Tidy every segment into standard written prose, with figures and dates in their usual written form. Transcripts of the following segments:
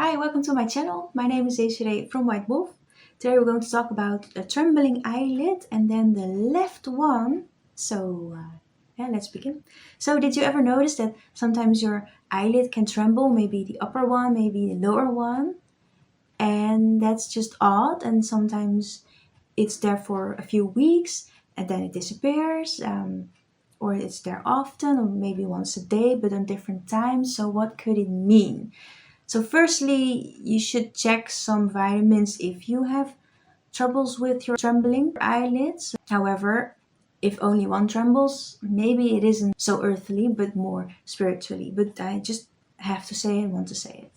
Hi, welcome to my channel. My name is Desiree from White Wolf. Today we're going to talk about a trembling eyelid and then the left one. Yeah, let's begin. So did you ever notice that sometimes your eyelid can tremble, maybe the upper one, maybe the lower one? And that's just odd, and sometimes it's there for a few weeks and then it disappears, or it's there often, or maybe once a day, but on different times. So what could it mean? So firstly, you should check some vitamins if you have troubles with your trembling eyelids. However, if only one trembles, maybe it isn't so earthly, but more spiritually. But I just have to say it, want to say it.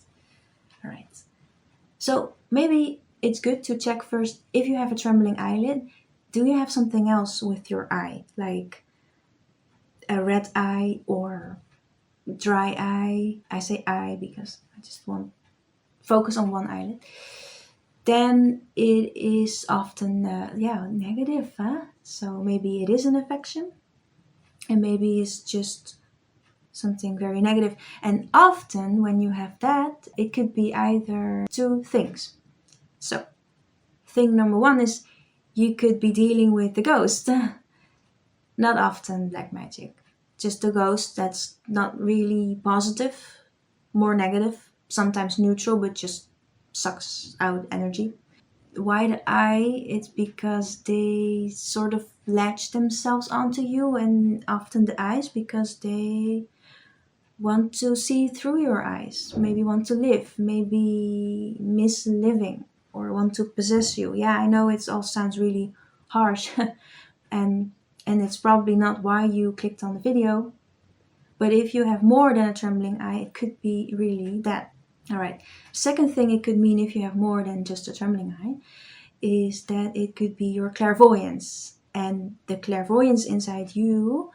All right. So maybe it's good to check first if you have a trembling eyelid. Do you have something else with your eye, like a red eye or dry eye? I say eye because I just want focus on one eyelid. Then it is often negative. So maybe it is an infection, and maybe it's just something very negative. And often when you have that, it could be either two things. So thing number one is you could be dealing with the ghost. Not often black magic, just a ghost that's not really positive, more negative, sometimes neutral, but just sucks out energy. Why the eye? It's because they sort of latch themselves onto you, and often the eyes because they want to see through your eyes, maybe want to live, maybe miss living, or want to possess you. Yeah, I know it all sounds really harsh, and it's probably not why you clicked on the video. But if you have more than a trembling eye, it could be really that. All right. Second thing it could mean if you have more than just a trembling eye is that it could be your clairvoyance. And the clairvoyance inside you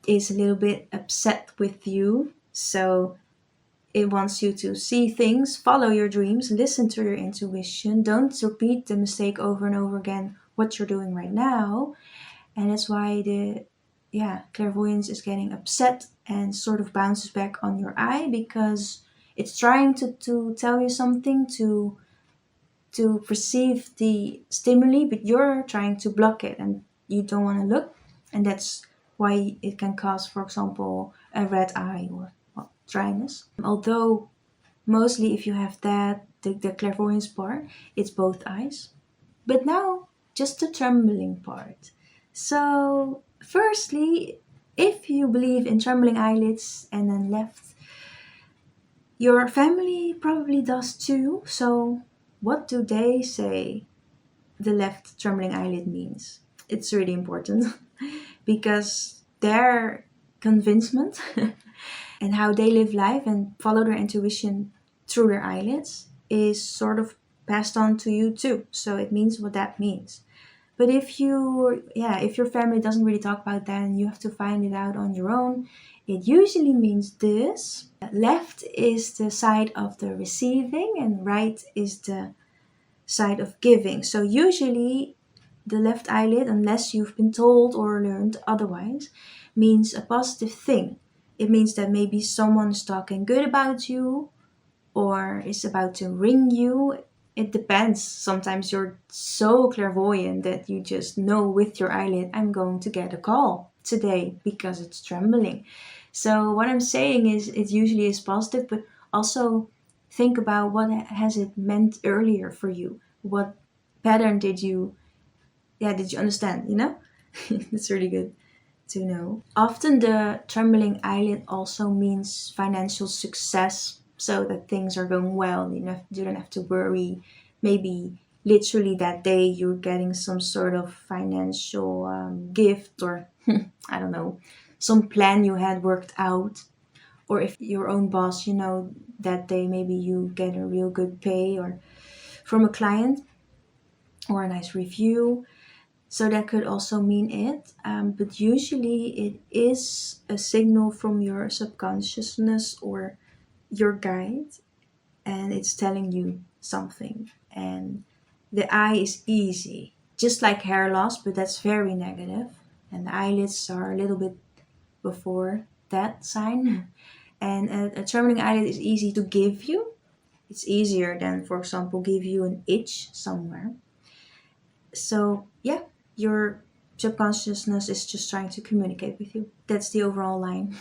is a little bit upset with you. So it wants you to see things, follow your dreams, listen to your intuition. Don't repeat the mistake over and over again, what you're doing right now. And that's why the clairvoyance is getting upset and sort of bounces back on your eye because it's trying to tell you something, to perceive the stimuli, but you're trying to block it and you don't want to look. And that's why it can cause, for example, a red eye or dryness. Although mostly if you have that, the clairvoyance part, it's both eyes. But now, just the trembling part. So, firstly, if you believe in trembling eyelids and then left, your family probably does too. So, what do they say the left trembling eyelid means? It's really important because their convincement and how they live life and follow their intuition through their eyelids is sort of passed on to you too. So it means what that means. But if your family doesn't really talk about that and you have to find it out on your own, it usually means this. Left is the side of the receiving and right is the side of giving. So usually the left eyelid, unless you've been told or learned otherwise, means a positive thing. It means that maybe someone is talking good about you or is about to ring you. It depends. Sometimes you're so clairvoyant that you just know with your eyelid, I'm going to get a call today because it's trembling. So what I'm saying is it usually is positive, but also think about what has it meant earlier for you. What pattern did you understand, That's really good to know. Often the trembling eyelid also means financial success, so that things are going well. You don't have to worry. Maybe literally that day you're getting some sort of financial gift or I don't know, some plan you had worked out. Or if your own boss, that day maybe you get a real good pay or from a client or a nice review. So that could also mean it, but usually it is a signal from your subconsciousness or your guide, and it's telling you something. And the eye is easy, just like hair loss, but that's very negative. And the eyelids are a little bit before that sign. And a trembling eyelid is easy to give you. It's easier than, for example, give you an itch somewhere. So yeah, your subconsciousness is just trying to communicate with you. That's the overall line.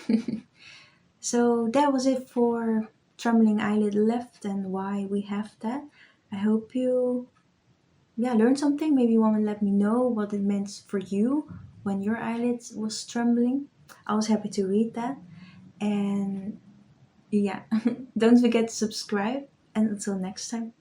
So that was it for trembling eyelid left and why we have that. I hope you learned something. Maybe you want to let me know what it meant for you when your eyelids was trembling. I was happy to read that. And yeah, don't forget to subscribe. And until next time.